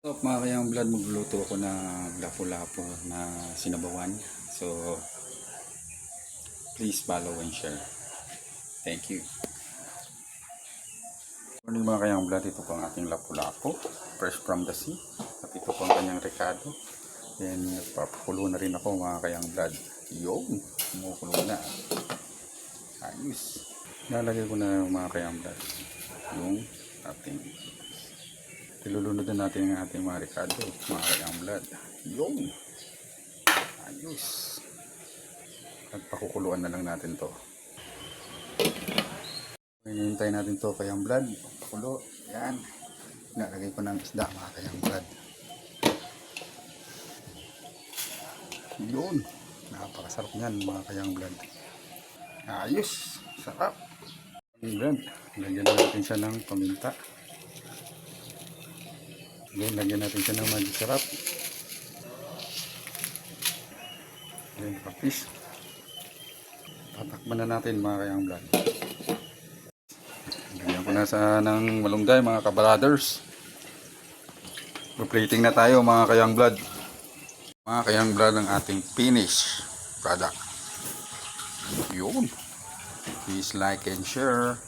So, mga kayang vlog, magluluto ako ng lapu-lapu na sinabawan. So, please follow and share. Thank you. Morning mga kayang vlog, ito po ang ating lapu-lapu. Fresh from the sea. At ito po ang kanyang recado. Then, nagpapakulo na rin ako mga kayang vlog. Yung, kumukulo na. Ayos. Lalagay ko na mga kayang vlog yung ating ilulunudan natin ang ating mga recado, mga kayang vlog. Yung ayos. At pakukuluan na lang natin to. Hinihintay natin to kayang vlog. Pakulo. Yan. Nalagay ko ng isda mga kayang vlog. Yun. Napakasarap niyan mga kayang vlog. Ayos. Sarap. Vlog. Lagyan natin siya ng paminta. Then, lagyan natin siya ng magic sarap. Then, kapis. Tatakpan na natin mga kayang vlog. Lagyan ko na sa ng malunggay mga kabrothers. Plating na tayo mga kayang vlog. Mga kayang vlog ang ating finish product. Yun. Please like and share.